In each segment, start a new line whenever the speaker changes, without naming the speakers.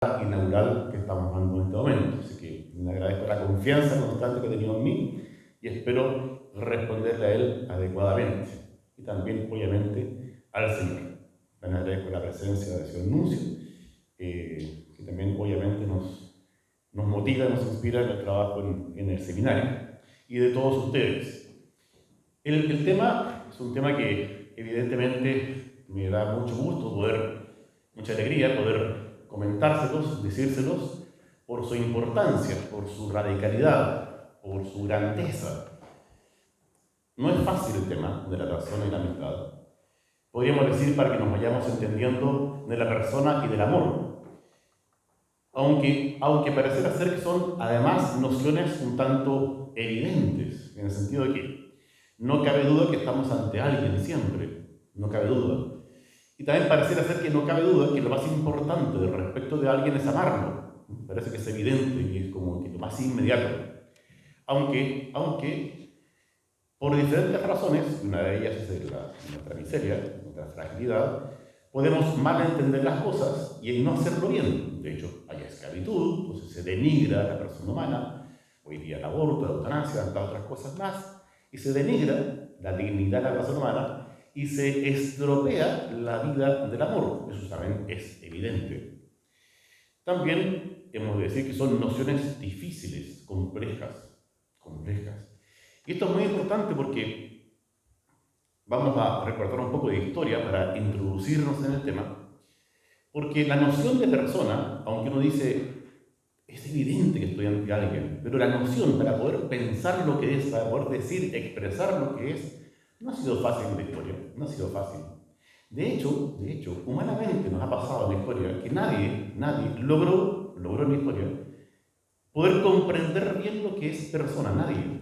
inaugural que estamos dando en este momento. Así que le agradezco la confianza constante que ha tenido en mí y espero responderle a él adecuadamente. Y también, obviamente, al Señor. Le agradezco la presencia de su anuncio, que también, obviamente, nos motiva, nos inspira en el trabajo en el seminario y de todos ustedes. El tema es un tema que, evidentemente, me da mucho gusto mucha alegría poder comentárselos, decírselos, por su importancia, por su radicalidad, por su grandeza. No es fácil el tema de la persona y la amistad. Podríamos decir, para que nos vayamos entendiendo, de la persona y del amor. Aunque pareciera ser que son además nociones un tanto evidentes, en el sentido de que no cabe duda que estamos ante alguien siempre, no cabe duda. Y también pareciera ser que no cabe duda que lo más importante respecto de alguien es amarlo. Parece que es evidente y es como que lo más inmediato. Aunque por diferentes razones, una de ellas es nuestra miseria, nuestra fragilidad, podemos mal entender las cosas y no hacerlo bien. De hecho, hay esclavitud, entonces se denigra a la persona humana, hoy día el aborto, la eutanasia, tantas otras cosas más, y se denigra la dignidad de la persona humana y se estropea la vida del amor. Eso también es evidente. También hemos de decir que son nociones difíciles, complejas. Y esto es muy importante porque vamos a recordar un poco de historia para introducirnos en el tema, porque la noción de persona, aunque uno dice, es evidente que estoy ante alguien, pero la noción para poder pensar lo que es, para poder decir, expresar lo que es, no ha sido fácil en la historia, no ha sido fácil. De hecho, humanamente nos ha pasado en la historia que nadie logró en la historia poder comprender bien lo que es persona, nadie.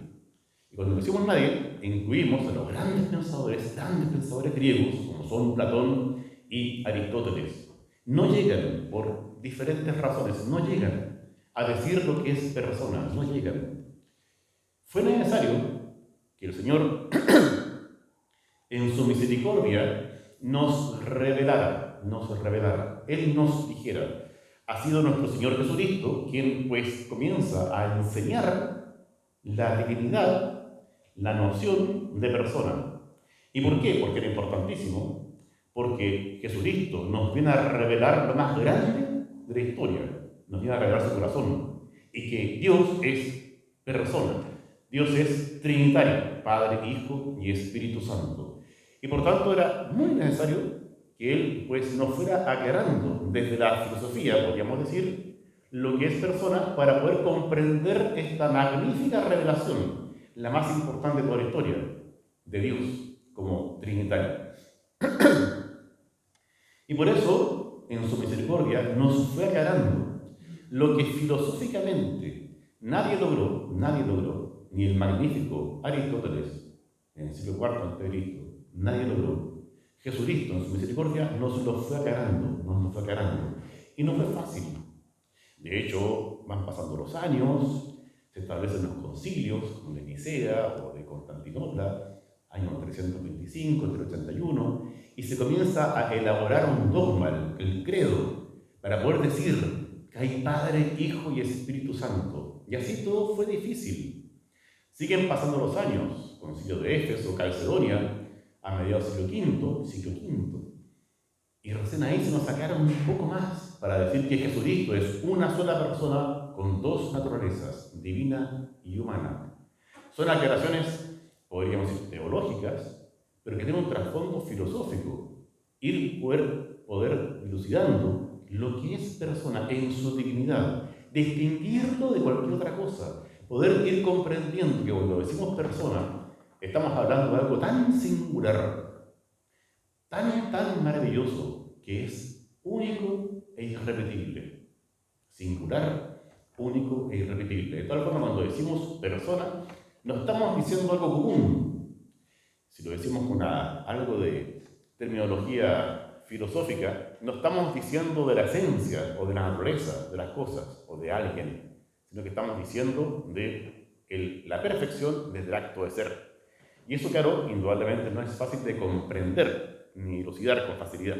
Y cuando decimos nadie, incluimos a los grandes pensadores griegos, como son Platón y Aristóteles. No llegan, por diferentes razones, no llegan a decir lo que es persona, no llegan. Fue necesario que el Señor, en su misericordia, nos revelara. Él nos dijera, ha sido nuestro Señor Jesucristo quien pues comienza a enseñar la divinidad, la noción de persona. ¿Y por qué? Porque era importantísimo. Porque Jesucristo nos viene a revelar lo más grande de la historia. Nos viene a revelar su corazón. Y que Dios es persona. Dios es trinitario, Padre, Hijo y Espíritu Santo. Y por tanto era muy necesario que Él pues, nos fuera aclarando desde la filosofía, podríamos decir, lo que es persona para poder comprender esta magnífica revelación, la más importante de toda la historia, de Dios como trinitario. Y por eso, en su misericordia, nos fue aclarando lo que filosóficamente nadie logró, ni el magnífico Aristóteles, en el siglo IV a.C., nadie logró. Jesucristo, en su misericordia, nos lo fue aclarando. Y no fue fácil. De hecho, van pasando los años, se establecen los concilios, como de Nicea o de Constantinopla, año 325, 381, y se comienza a elaborar un dogma, el credo, para poder decir que hay Padre, Hijo y Espíritu Santo. Y así todo fue difícil. Siguen pasando los años, concilio de Éfeso, Calcedonia, a mediados del siglo V. Y recién ahí se nos sacaron un poco más para decir que Jesucristo es una sola persona con dos naturalezas, divina y humana. Son aclaraciones, podríamos decir, teológicas, pero que tienen un trasfondo filosófico. Poder dilucidando lo que es persona en su dignidad, distinguirlo de cualquier otra cosa, poder ir comprendiendo que cuando decimos persona, estamos hablando de algo tan singular, tan maravilloso, que es único e irrepetible. Singular, único e irrepetible. De tal forma, cuando decimos persona, no estamos diciendo algo común. Si lo decimos con algo de terminología filosófica, no estamos diciendo de la esencia o de la naturaleza de las cosas o de alguien, sino que estamos diciendo de la perfección desde el acto de ser. Y eso, claro, indudablemente no es fácil de comprender ni dilucidar con facilidad.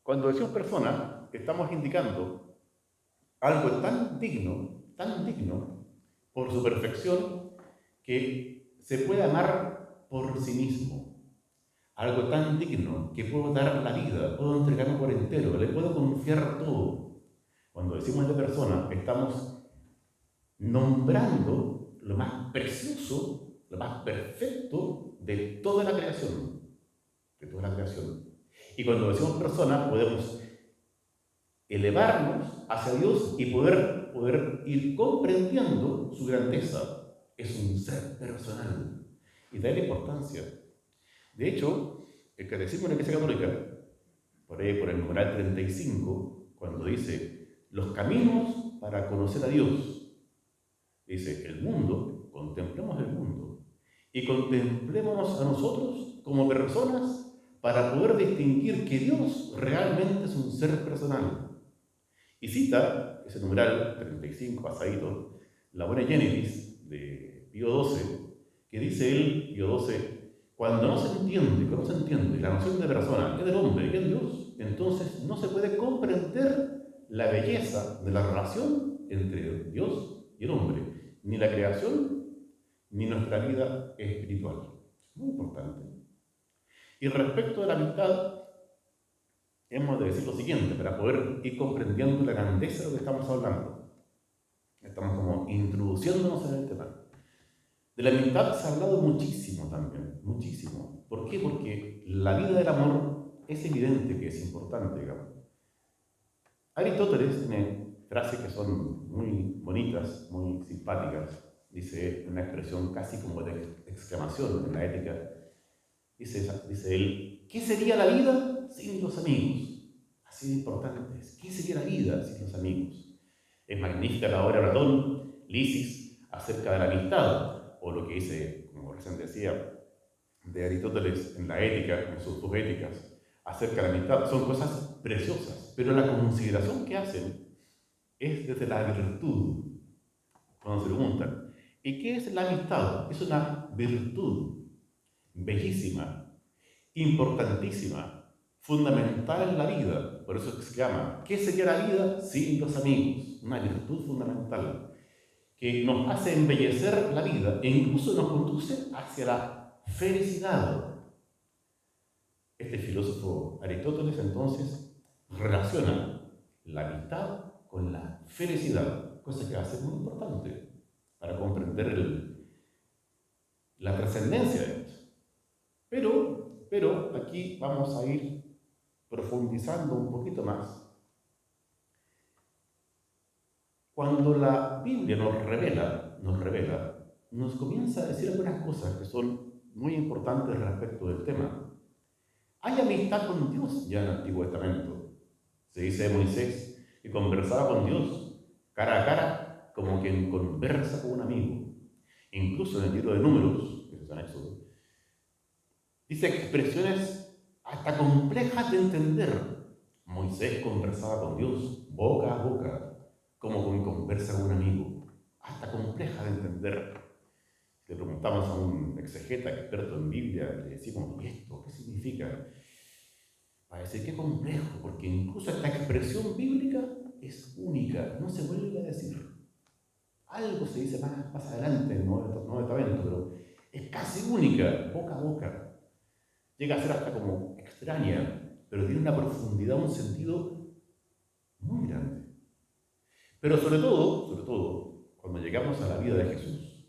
Cuando decimos persona, estamos indicando algo tan digno, por su perfección, que se puede amar por sí mismo. Algo tan digno que puedo dar la vida, puedo entregarme por entero, le puedo confiar todo. Cuando decimos de persona, estamos nombrando lo más precioso, lo más perfecto de toda la creación. De toda la creación. Y cuando decimos persona, podemos elevarnos hacia Dios y poder ir comprendiendo su grandeza. Es un ser personal. Y da la importancia. De hecho, el Catecismo de la Iglesia Católica, por ahí por el numeral 35, cuando dice los caminos para conocer a Dios, dice el mundo, contemplemos el mundo y contemplémonos a nosotros como personas para poder distinguir que Dios realmente es un ser personal. Y cita ese numeral 35, pasadito, la Buena Génesis de Pío XII, que dice él, Pío XII, cuando no se entiende la noción de persona, que del hombre y el Dios, entonces no se puede comprender la belleza de la relación entre Dios y el hombre, ni la creación, ni nuestra vida espiritual. Muy importante. Y respecto de la amistad, hemos de decir lo siguiente, para poder ir comprendiendo la grandeza de lo que estamos hablando. Estamos como introduciéndonos en el tema. De la amistad se ha hablado muchísimo también, muchísimo. ¿Por qué? Porque la vida del amor es evidente que es importante, digamos. Aristóteles tiene frases que son muy bonitas, muy simpáticas. Dice una expresión casi como de exclamación en la ética. Dice él, ¿qué sería la vida sin los amigos? Así de importante es. ¿Qué sería la vida sin los amigos? Es magnífica la obra de Platón, Lisis, acerca de la amistad, o lo que dice, como recién decía, de Aristóteles en la ética, en sus dos éticas, acerca de la amistad. Son cosas preciosas, pero la consideración que hacen es desde la virtud. Cuando se preguntan, ¿y qué es la amistad? Es una virtud bellísima, importantísima, fundamental en la vida. Por eso se llama, ¿qué sería la vida sin los amigos? Una virtud fundamental que nos hace embellecer la vida e incluso nos conduce hacia la felicidad. Este filósofo Aristóteles entonces relaciona la amistad con la felicidad, cosa que va a ser muy importante para comprender la trascendencia de esto. Pero aquí vamos a ir profundizando un poquito más. Cuando la Biblia nos comienza a decir algunas cosas que son muy importantes respecto del tema. Hay amistad con Dios ya en el Antiguo Testamento. Se dice de Moisés que conversaba con Dios cara a cara como quien conversa con un amigo. Incluso en el libro de Números, que es en Éxodo, dice expresiones hasta complejas de entender. Moisés conversaba con Dios boca a boca, como quien conversa con un amigo, hasta compleja de entender. Le preguntamos a un exegeta experto en Biblia, le decimos, ¿y esto qué significa? Va a decir, qué complejo, porque incluso esta expresión bíblica es única, no se vuelve a decir. Algo se dice más adelante en el Nuevo Testamento, pero es casi única, boca a boca. Llega a ser hasta como extraña, pero tiene una profundidad, un sentido muy grande. Pero sobre todo, cuando llegamos a la vida de Jesús,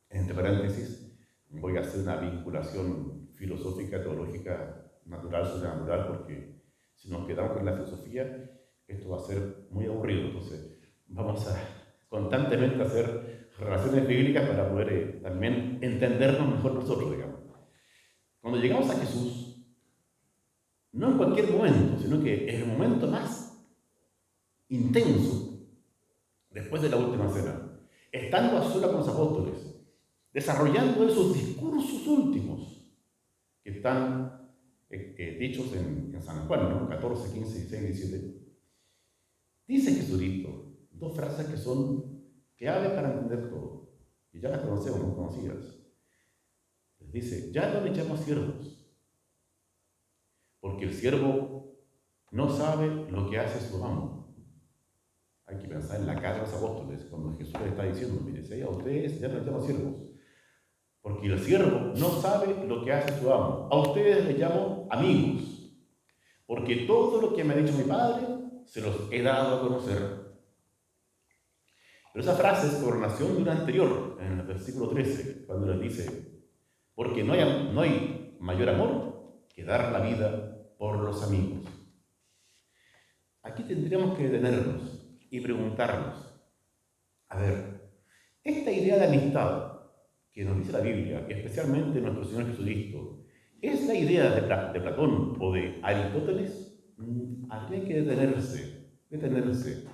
entre paréntesis, voy a hacer una vinculación filosófica, teológica, natural, sobrenatural, porque si nos quedamos con la filosofía, esto va a ser muy aburrido. Entonces, vamos a constantemente hacer relaciones bíblicas para poder también entendernos mejor nosotros, digamos. Cuando llegamos a Jesús, no en cualquier momento, sino que en el momento más intenso, después de la última cena, estando a solas con los apóstoles, desarrollando esos discursos últimos que están dichos en San Juan, ¿no? 14, 15, 16, 17, dice Jesucristo dos frases que son claves para entender todo, y ya las conocemos, muy conocidas. Les dice, ya no le echamos siervos, porque el siervo no sabe lo que hace su amo. Hay que pensar en la cara de los apóstoles, cuando Jesús les está diciendo, mire, si a ustedes ya no les llamo siervos, porque el siervo no sabe lo que hace su amo. A ustedes les llamo amigos, porque todo lo que me ha dicho mi Padre se los he dado a conocer. Pero esa frase es coronación de una anterior, en el versículo 13, cuando les dice, porque no hay mayor amor que dar la vida por los amigos. Aquí tendríamos que detenernos y preguntarnos, a ver, esta idea de amistad que nos dice la Biblia, y especialmente nuestro Señor Jesucristo, ¿es la idea de Platón o de Aristóteles? Habría que detenerse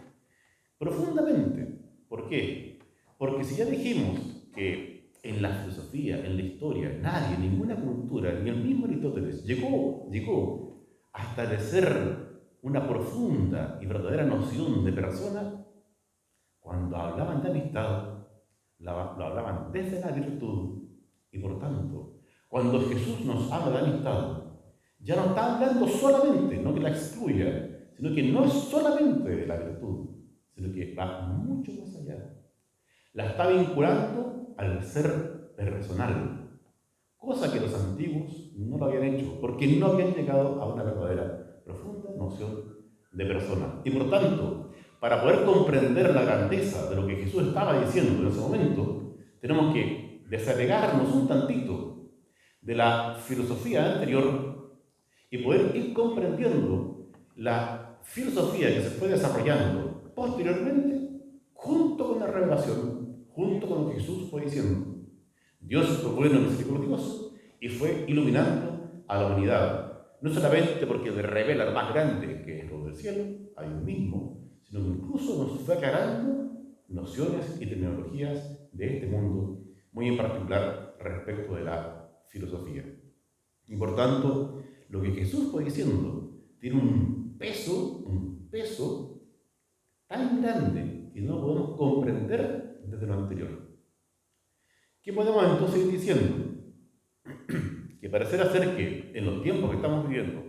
profundamente. ¿Por qué? Porque si ya dijimos que en la filosofía, en la historia, nadie, ninguna cultura, ni el mismo Aristóteles llegó a establecer una profunda y verdadera noción de persona, cuando hablaban de amistad, lo hablaban desde la virtud, y por tanto, cuando Jesús nos habla de amistad, ya no está hablando solamente, no que la excluya, sino que no es solamente de la virtud, sino que va mucho más allá. La está vinculando al ser personal, cosa que los antiguos no lo habían hecho, porque no habían llegado a una verdadera, profunda noción de persona. Y por tanto, para poder comprender la grandeza de lo que Jesús estaba diciendo en ese momento, tenemos que desapegarnos un tantito de la filosofía anterior y poder ir comprendiendo la filosofía que se fue desarrollando posteriormente junto con la revelación, junto con lo que Jesús fue diciendo. Dios fue bueno y misericordioso y fue iluminando a la humanidad. No solamente porque le revela lo más grande que es lo del cielo, a Dios mismo, sino que incluso nos fue aclarando nociones y terminologías de este mundo, muy en particular respecto de la filosofía. Y por tanto, lo que Jesús fue diciendo tiene un peso tan grande que no podemos comprender desde lo anterior. ¿Qué podemos entonces ir diciendo? Que pareciera ser que en los tiempos que estamos viviendo,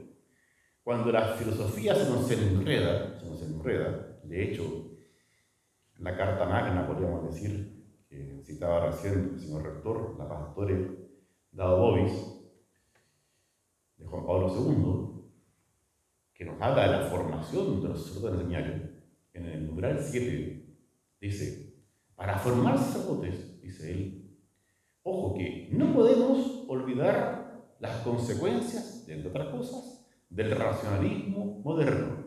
cuando la filosofía se nos enreda, de hecho, la Carta Magna, podríamos decir, que citaba recién el señor rector, la Pastore Dado Bovis, de Juan Pablo II, que nos habla de la formación de los sacerdotes señales, en el numeral 7, dice, para formar sacerdotes, dice él, ojo que no podemos olvidar las consecuencias, entre otras cosas, del racionalismo moderno,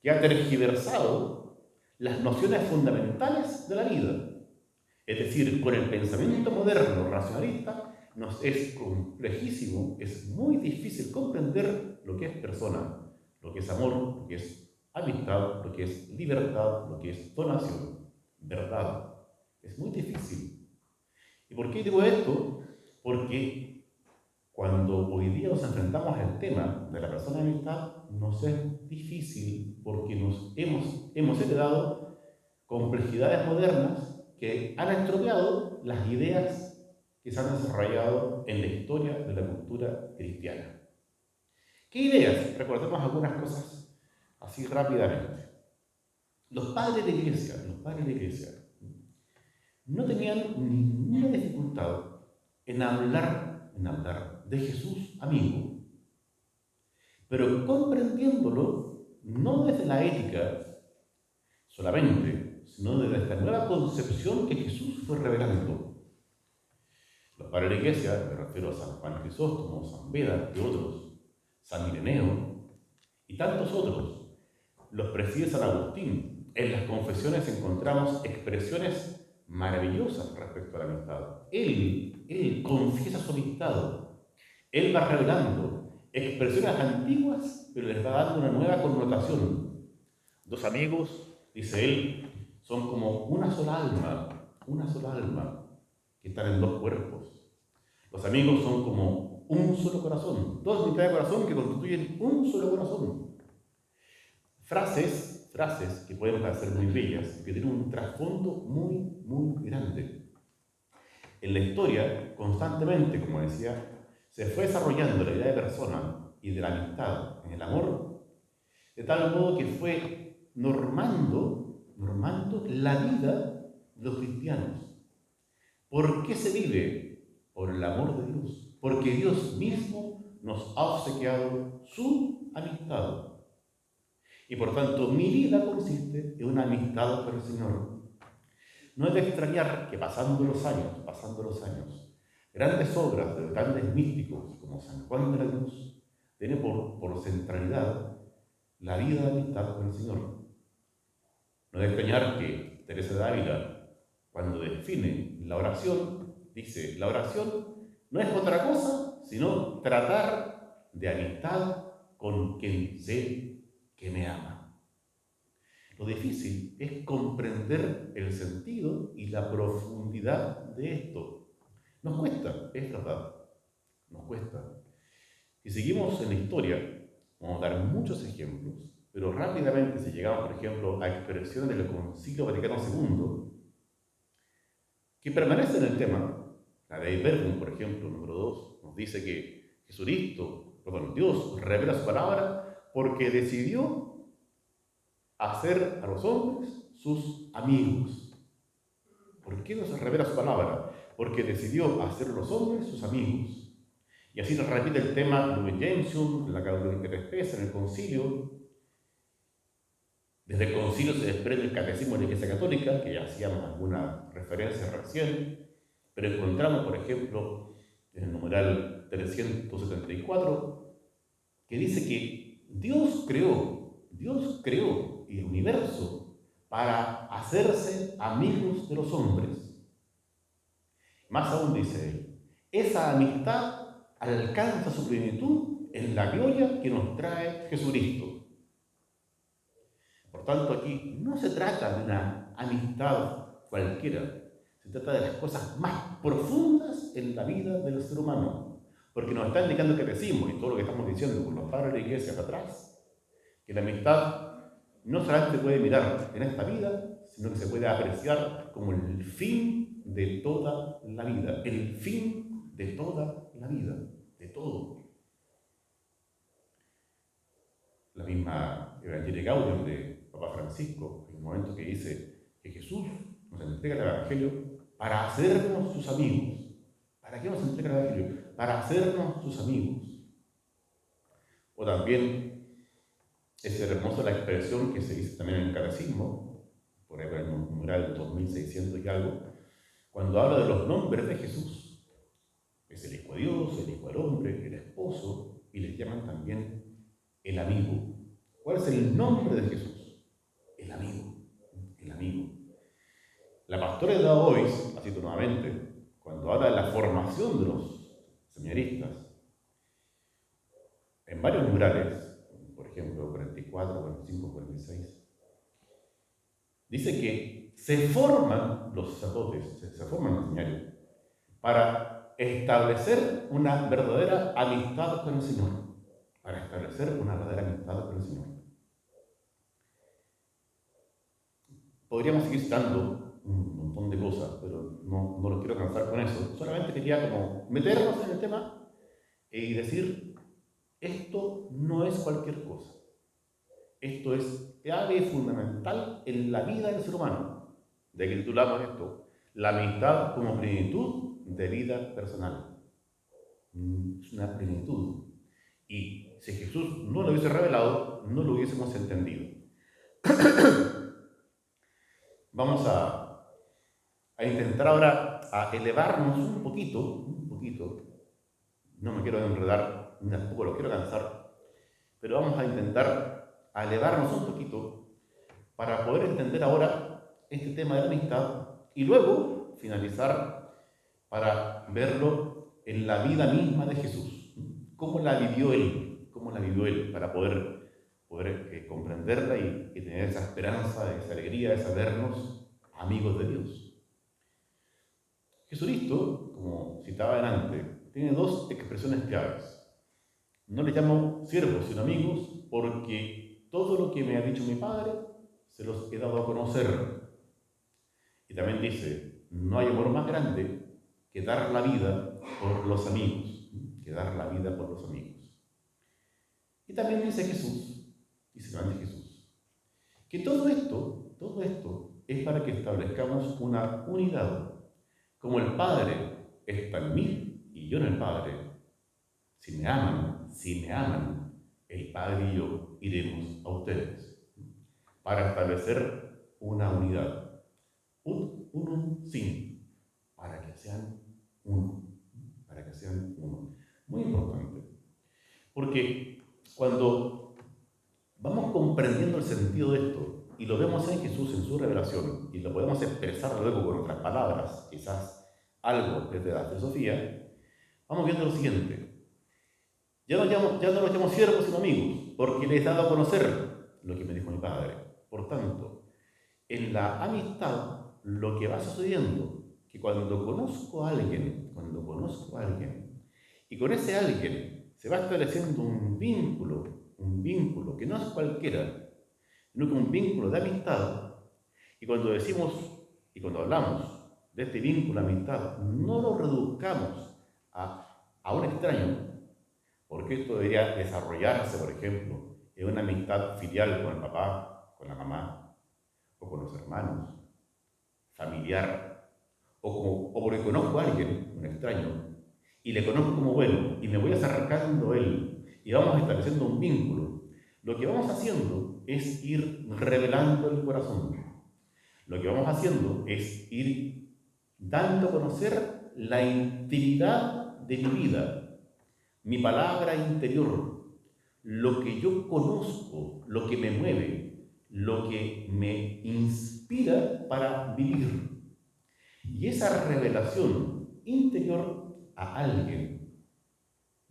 que ha tergiversado las nociones fundamentales de la vida. Es decir, con el pensamiento moderno racionalista nos es complejísimo, es muy difícil comprender lo que es persona, lo que es amor, lo que es amistad, lo que es libertad, lo que es donación, verdad. Es muy difícil. ¿Y por qué digo esto? Porque cuando hoy día nos enfrentamos al tema de la persona de amistad, nos es difícil porque hemos heredado complejidades modernas que han estropeado las ideas que se han desarrollado en la historia de la cultura cristiana. ¿Qué ideas? Recordemos algunas cosas así rápidamente. Los padres de iglesia no tenían ninguna dificultad en hablar de Jesús amigo, pero comprendiéndolo no desde la ética solamente, sino desde esta nueva concepción que Jesús fue revelando. Los padres de la iglesia, me refiero a San Juan Crisóstomo, San Beda y otros, San Ireneo y tantos otros, los preside San Agustín. En las confesiones encontramos expresiones maravillosas respecto a la amistad. Él confiesa su amistad. Él va revelando expresiones antiguas, pero les va dando una nueva connotación. Dos amigos, dice él, son como una sola alma, que están en dos cuerpos. Los amigos son como un solo corazón, dos mitades de corazón que constituyen un solo corazón. Frases que pueden parecer muy bellas, que tienen un trasfondo muy grande. En la historia, constantemente, como decía, se fue desarrollando la idea de persona y de la amistad en el amor de tal modo que fue normando la vida de los cristianos. ¿Por qué se vive? Por el amor de Dios, porque Dios mismo nos ha obsequiado su amistad. Y por tanto, mi vida consiste en una amistad con el Señor. No es de extrañar que pasando los años, grandes obras de grandes místicos como San Juan de la Cruz tienen por centralidad la vida de amistad con el Señor. No es de extrañar que Teresa de Ávila, cuando define la oración, dice: la oración no es otra cosa sino tratar de amistad con quien sé que me ama. Lo difícil es comprender el sentido y la profundidad de esto. Nos cuesta, es verdad, nos cuesta. Si seguimos en la historia, vamos a dar muchos ejemplos, pero rápidamente si llegamos, por ejemplo, a expresiones del Concilio Vaticano II, que permanece en el tema. La Dei Verbum, por ejemplo, número 2, nos dice que Dios revela su palabra porque decidió hacer a los hombres sus amigos. ¿Por qué nos revela su palabra? Porque decidió hacer a los hombres sus amigos. Y así nos repite el tema Lumen Gentium, la Gaudium et Spes en el concilio. Desde el concilio se desprende el catecismo de la Iglesia Católica, que ya hacíamos alguna referencia recién, pero encontramos, por ejemplo, en el numeral 374, que dice que Dios creó el universo para hacerse amigos de los hombres. Más aún dice él, esa amistad alcanza su plenitud en la gloria que nos trae Jesucristo. Por tanto, aquí no se trata de una amistad cualquiera, se trata de las cosas más profundas en la vida del ser humano, porque nos está indicando que decimos, y todo lo que estamos diciendo con los padres de la iglesia para atrás, que la amistad no solamente se puede mirar en esta vida, sino que se puede apreciar como el fin de toda la vida, el fin de toda la vida, de todo. La misma Evangelii Gaudium de Papa Francisco, en un momento que dice que Jesús nos entrega el Evangelio para hacernos sus amigos. ¿Para qué nos entrega el Evangelio? Para hacernos sus amigos. O también es hermosa la expresión que se dice también en el catecismo, por ejemplo en el numeral 2600 y algo, cuando habla de los nombres de Jesús. Es el Hijo de Dios, el Hijo del Hombre, el Esposo, y les llaman también el amigo. ¿Cuál es el nombre de Jesús? El amigo, el amigo. La pastora de hoy, así nuevamente, cuando habla de la formación de los seminaristas, en varios numerales, por ejemplo, 44, 45, 46, dice que se forman los sacerdotes, se forman los seminarios, para establecer una verdadera amistad con el Señor. Para establecer una verdadera amistad con el Señor. Podríamos seguir citando un montón de cosas, pero no lo quiero cansar con eso. Solamente quería como meternos en el tema y decir, esto no es cualquier cosa. Esto es clave y fundamental en la vida del ser humano. De que titulamos esto, la amistad como plenitud de vida personal. Es una plenitud. Y si Jesús no lo hubiese revelado, no lo hubiésemos entendido. Vamos a intentar ahora a elevarnos un poquito, no me quiero enredar, ni tampoco lo quiero cansar, pero vamos a intentar a elevarnos un poquito para poder entender ahora este tema de la amistad y luego finalizar para verlo en la vida misma de Jesús. ¿Cómo la vivió Él? Para poder comprenderla y tener esa esperanza, esa alegría de sabernos amigos de Dios. Jesucristo, como citaba delante, tiene dos expresiones claves. No le llamo siervos, sino amigos, porque todo lo que me ha dicho mi Padre se los he dado a conocer. Y también dice, no hay amor más grande que dar la vida por los amigos. Y también dice Jesús dice claramente Jesús. Que todo esto es para que establezcamos una unidad. Como el Padre está en mí y yo en el Padre, si me aman, el Padre y yo iremos a ustedes para establecer una unidad. Uno sin, para que sean uno. Para que sean uno. Muy importante. Porque cuando vamos comprendiendo el sentido de esto y lo vemos en Jesús, en su revelación, y lo podemos expresar luego con otras palabras, quizás algo desde la filosofía, vamos viendo lo siguiente. Ya no los llamo siervos sino amigos, porque les he dado a conocer lo que me dijo mi Padre. Por tanto, en la amistad, lo que va sucediendo, que cuando conozco a alguien, y con ese alguien se va estableciendo un vínculo que no es cualquiera, sino que un vínculo de amistad, y cuando decimos, y cuando hablamos de este vínculo de amistad, no lo reduzcamos a un extraño, porque esto debería desarrollarse, por ejemplo, en una amistad filial con el papá, con la mamá, o con los hermanos, familiar, o porque conozco a alguien, un extraño, y le conozco como bueno, y me voy acercando a él, y vamos estableciendo un vínculo. Lo que vamos haciendo es ir revelando el corazón. Lo que vamos haciendo es ir dando a conocer la intimidad de mi vida, mi palabra interior, lo que yo conozco, lo que me mueve, lo que me inspira para vivir. Y esa revelación interior a alguien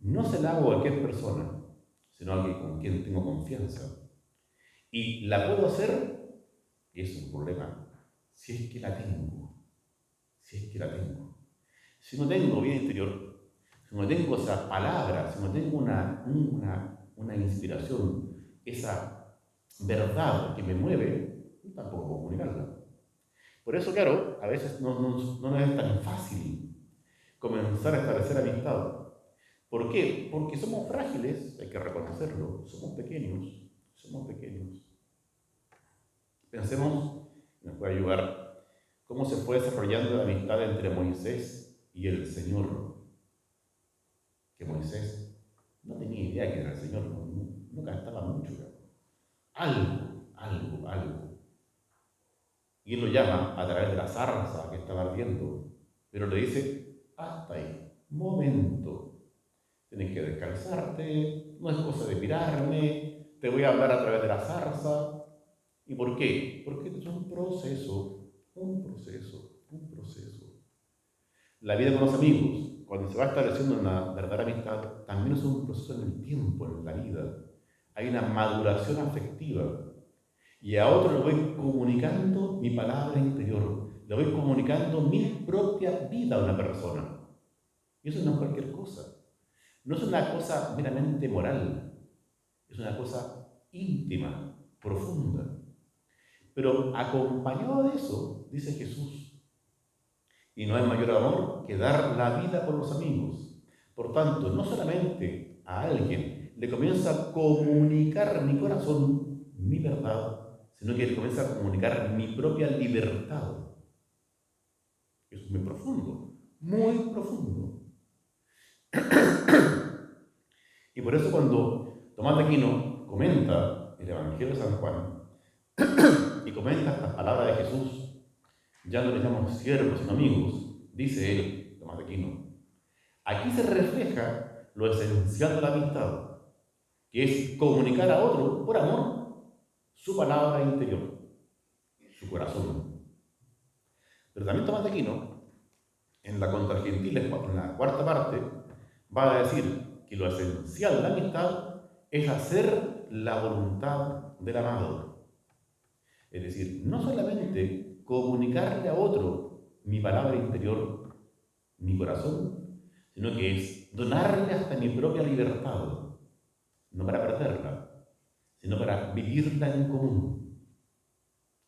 no se la hago a cualquier persona, sino a alguien con quien tengo confianza. Y la puedo hacer, y es un problema, si es que la tengo. Si no tengo vida interior, si no tengo esa palabra, si no tengo una inspiración, esa verdad que me mueve, tampoco puedo comunicarla. Por eso, claro, a veces no nos es tan fácil comenzar a establecer amistad. ¿Por qué? Porque somos frágiles, hay que reconocerlo, somos pequeños. Pensemos, nos puede ayudar, cómo se fue desarrollando la amistad entre Moisés y el Señor. Que Moisés no tenía idea que era el Señor, no cantaba mucho. Algo. Y él lo llama a través de la zarza que estaba ardiendo, pero le dice, hasta ahí, momento. Tienes que descansarte, no es cosa de mirarme, te voy a hablar a través de la zarza. ¿Y por qué? Porque es un proceso. La vida con los amigos, cuando se va estableciendo una verdadera amistad, también es un proceso en el tiempo, en la vida. Hay una maduración afectiva. Y a otro le voy comunicando mi palabra interior, le voy comunicando mi propia vida a una persona. Y eso no es cualquier cosa. No es una cosa meramente moral, es una cosa íntima, profunda. Pero acompañado de eso, dice Jesús, y no hay mayor amor que dar la vida por los amigos. Por tanto, no solamente a alguien le comienza a comunicar mi corazón, mi verdad, sino que le comienza a comunicar mi propia libertad. Eso es muy profundo, muy profundo. Y por eso cuando Tomás de Aquino comenta el Evangelio de San Juan y comenta estas palabras de Jesús, ya no les llamamos siervos sino amigos, dice él, Tomás de Aquino, aquí se refleja lo esencial de la amistad, que es comunicar a otro, por amor, su palabra interior, su corazón. Pero también Tomás de Aquino, en la Contra Gentiles, en la cuarta parte, va a decir que lo esencial de la amistad es hacer la voluntad del amado. Es decir, no solamente comunicarle a otro mi palabra interior, mi corazón, sino que es donarle hasta mi propia libertad, no para perderla, sino para vivirla en común.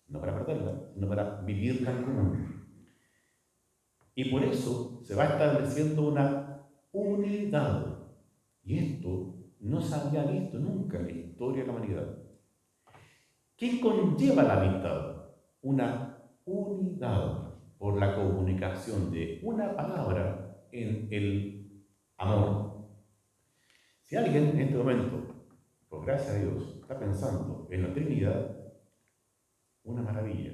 No para perderla, sino para vivirla en común. Y por eso se va estableciendo una unidad. Y esto no se había visto nunca en la historia de la humanidad. ¿Qué conlleva la amistad? Una unidad por la comunicación de una palabra en el amor. Si alguien en este momento, por gracia de Dios, está pensando en la Trinidad, una maravilla.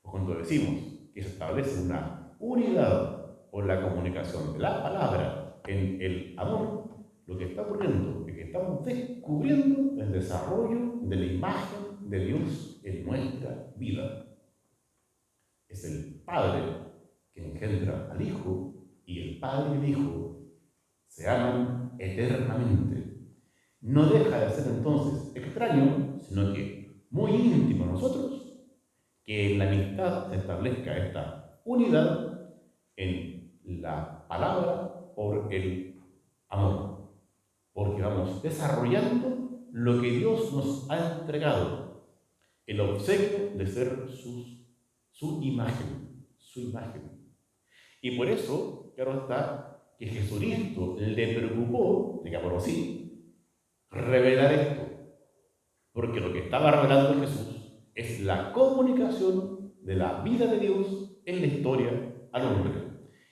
O cuando decimos que se establece una unidad por la comunicación de la palabra en el amor, lo que está ocurriendo es que estamos descubriendo el desarrollo de la imagen de Dios en nuestra vida. Es el Padre que engendra al Hijo y el Padre y el Hijo se aman eternamente. No deja de ser entonces extraño, sino que muy íntimo a nosotros, que en la amistad se establezca esta unidad en la palabra por el amor, porque vamos desarrollando lo que Dios nos ha entregado, el obsequio de ser su imagen, su imagen. Y por eso, claro está, que Jesucristo le preocupó, digámoslo así, revelar esto, porque lo que estaba revelando Jesús es la comunicación de la vida de Dios en la historia al hombre.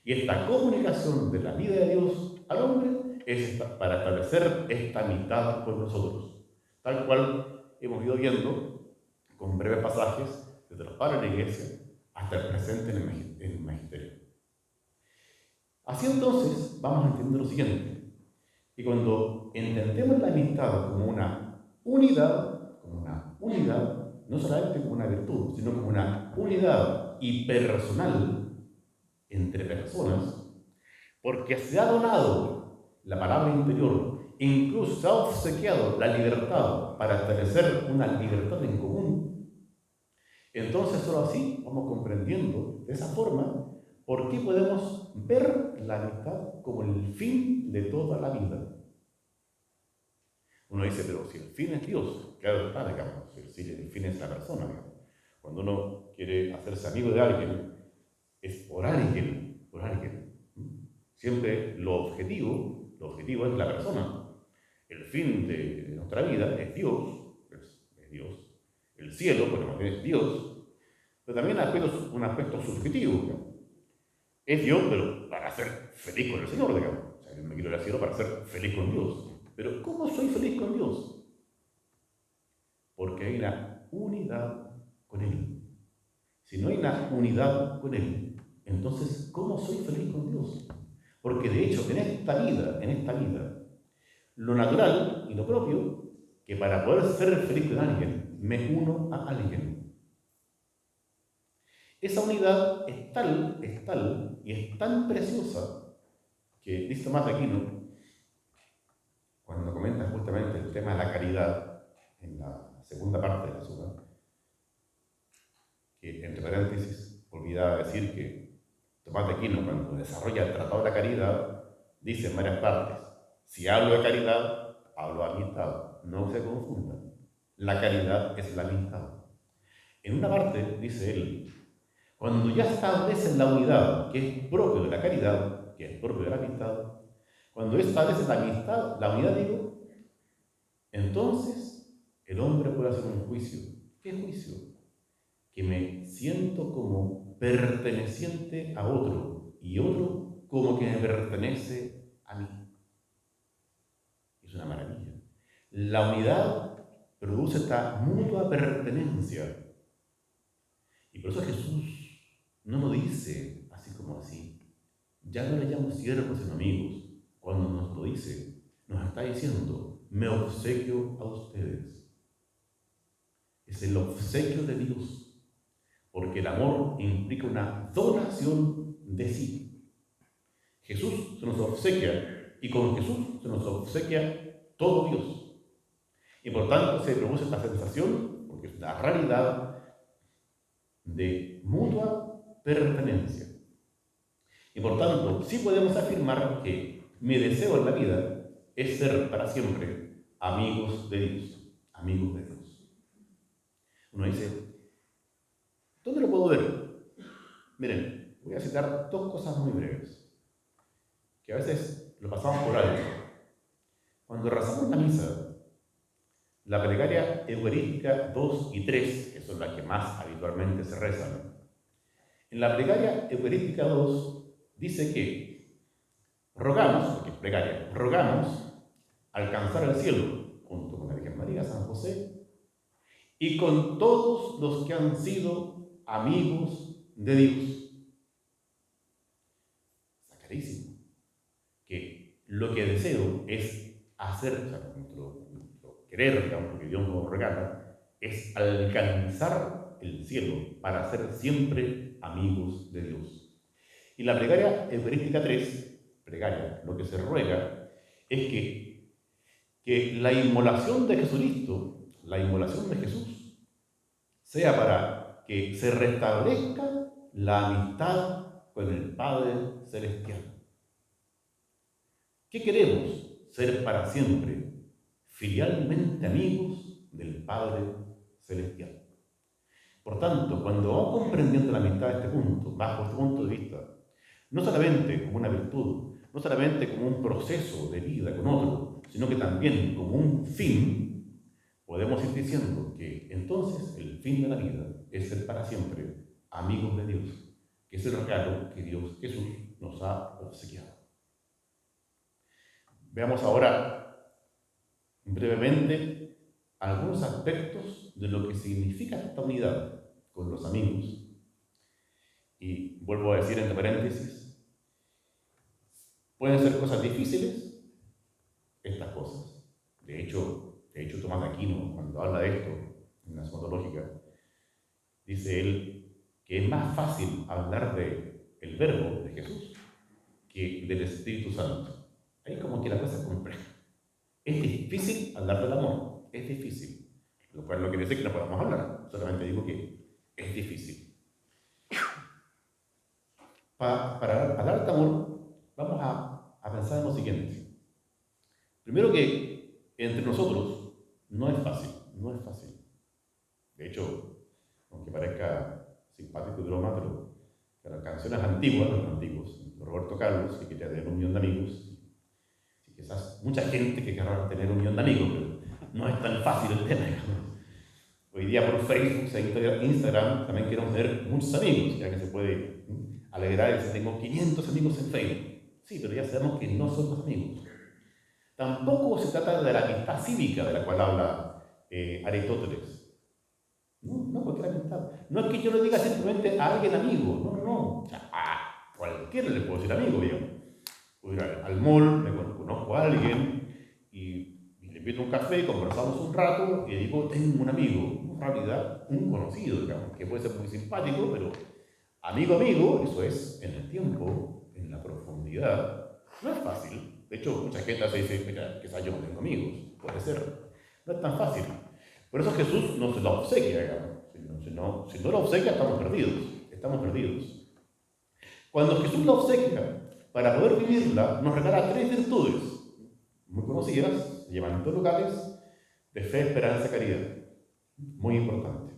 Y esta comunicación de la vida de Dios al hombre es para establecer esta amistad con nosotros, tal cual hemos ido viendo con breves pasajes desde los padres de la Iglesia hasta el presente en el magisterio. Así entonces vamos a entender lo siguiente, que cuando entendemos la amistad como una unidad, no solamente como una virtud, sino como una unidad y personal entre personas, porque se ha donado la palabra interior, incluso se ha obsequiado la libertad para establecer una libertad en común, entonces solo así vamos comprendiendo de esa forma por qué podemos ver la amistad como el fin de toda la vida. Uno dice, pero si el fin es Dios, claro está, digamos, si el fin es la persona, digamos. Cuando uno quiere hacerse amigo de alguien, es por alguien, por alguien. Siempre lo objetivo es la persona. El fin de nuestra vida es Dios, es Dios. El cielo, por lo menos es Dios, pero también hay un aspecto subjetivo, digamos. Es Dios, pero para ser feliz con el Señor, digamos. O sea, yo me quiero ir al cielo para ser feliz con Dios. Pero ¿cómo soy feliz con Dios? Porque hay una unidad con Él. Si no hay una unidad con Él, entonces ¿cómo soy feliz con Dios? Porque de hecho, en esta vida, lo natural y lo propio, que para poder ser feliz con alguien, me uno a alguien. Esa unidad es tal y es tan preciosa que dice Tomás de Aquino, cuando comenta justamente el tema de la caridad, en la segunda parte de la suma, que entre paréntesis olvidaba decir que Tomás de Aquino, cuando desarrolla el Tratado de la Caridad, dice en varias partes, si hablo de caridad, hablo de amistad, no se confundan, la caridad es la amistad. En una parte, dice él, cuando ya establecen la unidad, que es propio de la caridad, que es propio de la amistad, cuando establece la amistad, la unidad, digo, entonces el hombre puede hacer un juicio. ¿Qué juicio? Que me siento como perteneciente a otro y otro como que me pertenece a mí. Es una maravilla. La unidad produce esta mutua pertenencia. Y por eso Jesús no lo dice así como así. Ya no le llamo siervos sino amigos. Cuando nos lo dice, nos está diciendo, me obsequio a ustedes. Es el obsequio de Dios, porque el amor implica una donación de sí. Jesús se nos obsequia, y con Jesús se nos obsequia todo Dios. Y por tanto se produce esta sensación, porque es una realidad de mutua pertenencia. Y por tanto, sí podemos afirmar que mi deseo en la vida es ser para siempre amigos de Dios. Amigos de Dios. Uno dice, ¿dónde lo puedo ver? Miren, voy a citar dos cosas muy breves, que a veces lo pasamos por alto. Cuando rezamos la misa, La plegaria eucarística 2 y 3, que son las que más habitualmente se rezan, en la plegaria eucarística 2 dice que rogamos, porque es plegaria, rogamos alcanzar el cielo junto con la Virgen María, San José, y con todos los que han sido amigos de Dios. Está clarísimo que lo que deseo es hacer, o sea, nuestro querer, digamos, que Dios nos regala, es alcanzar el cielo para ser siempre amigos de Dios. Y la plegaria eucarística 3, plegaria, lo que se ruega es que la inmolación de Jesucristo, la inmolación de Jesús, sea para que se restablezca la amistad con el Padre Celestial. ¿Qué queremos? Ser para siempre filialmente amigos del Padre Celestial. Por tanto, cuando vamos comprendiendo la amistad de este punto, bajo este punto de vista, no solamente como una virtud, no solamente como un proceso de vida con otro, sino que también como un fin, podemos ir diciendo que entonces el fin de la vida es ser para siempre amigos de Dios, que es el regalo que Dios Jesús nos ha obsequiado. Veamos ahora brevemente algunos aspectos de lo que significa esta unidad con los amigos. Y vuelvo a decir entre paréntesis, pueden ser cosas difíciles, estas cosas. De hecho Tomás de Aquino, cuando habla de esto en la Suma Teológica, dice él que es más fácil hablar del verbo de Jesús que del Espíritu Santo. Ahí como que la cosa es compleja. Es difícil hablar del amor, es difícil. Lo cual no quiere decir que no podamos hablar, solamente digo que es difícil. Para hablar de amor, vamos a pensar en lo siguiente. Primero que entre nosotros no es fácil, no es fácil. De hecho, aunque parezca simpático y broma, pero las canciones antiguas, los antiguos, Roberto Carlos, que quería tener 1.000.000 de amigos, quizás mucha gente que querrá tener 1.000.000 de amigos, pero no es tan fácil el tema. Hoy día por Facebook, Instagram, también queremos tener muchos amigos, ya que se puede alegrar y si tengo 500 amigos en Facebook. Sí, pero ya sabemos que no somos amigos. Tampoco se trata de la amistad cívica de la cual habla Aristóteles. No, cualquier amistad. No es que yo le diga simplemente a alguien amigo, no. O sea, a cualquiera le puedo decir amigo, digamos. Puedo ir al mall, conozco a alguien y le invito a un café, conversamos un rato y digo, tengo un amigo. En realidad, un conocido, digamos, que puede ser muy simpático, pero amigo, eso es en el tiempo, en la profundidad. No es fácil. De hecho, mucha gente se dice, mira, quizás yo no tengo amigos. Puede ser. No es tan fácil. Por eso Jesús no se lo obsequia, digamos. Si no lo obsequia, estamos perdidos. Cuando Jesús lo obsequia, para poder vivirla, nos regala 3 virtudes muy conocidas, se llaman locales, de fe, esperanza y caridad. Muy importante.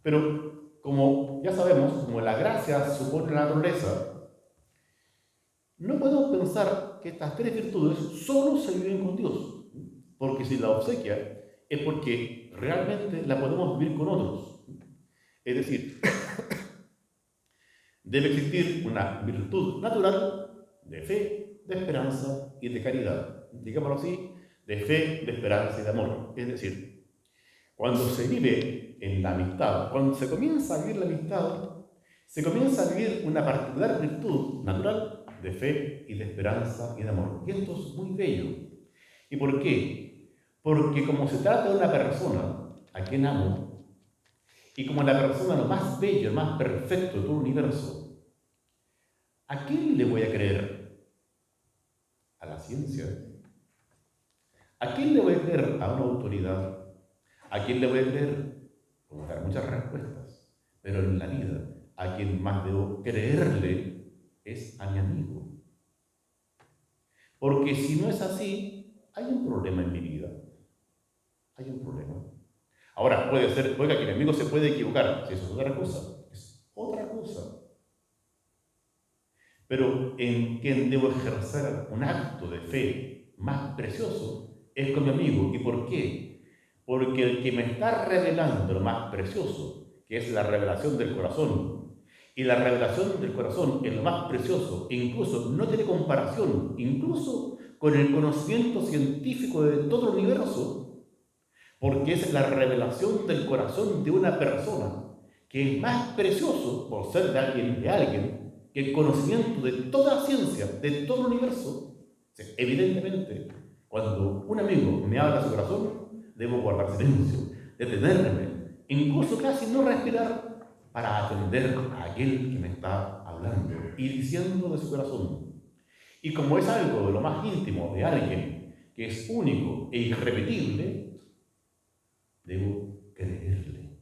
Pero, como ya sabemos, como la gracia supone la naturaleza, no podemos pensar que estas 3 virtudes solo se viven con Dios, porque si la obsequia es porque realmente la podemos vivir con otros. Es decir, debe existir una virtud natural de fe, de esperanza y de caridad. Digámoslo así, de fe, de esperanza y de amor. Es decir, cuando se vive en la amistad, cuando se comienza a vivir la amistad, se comienza a vivir una particular virtud natural de fe y de esperanza y de amor. Y esto es muy bello. ¿Y por qué? Porque como se trata de una persona a quien amo, y como la persona lo más bello, lo más perfecto de todo el universo, ¿a quién le voy a creer? ¿A la ciencia? ¿A quién le voy a creer? ¿A una autoridad? ¿A quién le voy a creer? Puedo dar muchas respuestas, pero en la vida, a quien más debo creerle es a mi amigo. Porque si no es así, hay un problema en mi vida. Hay un problema. Ahora, puede que mi amigo se puede equivocar, si eso es otra cosa. Es otra cosa. Pero en quien debo ejercer un acto de fe más precioso es con mi amigo. ¿Y por qué? Porque el que me está revelando lo más precioso, que es la revelación del corazón, y la revelación del corazón es lo más precioso, e incluso no tiene comparación, incluso con el conocimiento científico de todo el universo, porque es la revelación del corazón de una persona, que es más precioso por ser de alguien, que el conocimiento de toda la ciencia, de todo el universo. Evidentemente, cuando un amigo me habla a su corazón, debo guardar silencio, detenerme, incluso casi no respirar para atender a aquel que me está hablando y diciendo de su corazón. Y como es algo de lo más íntimo de alguien que es único e irrepetible, debo creerle,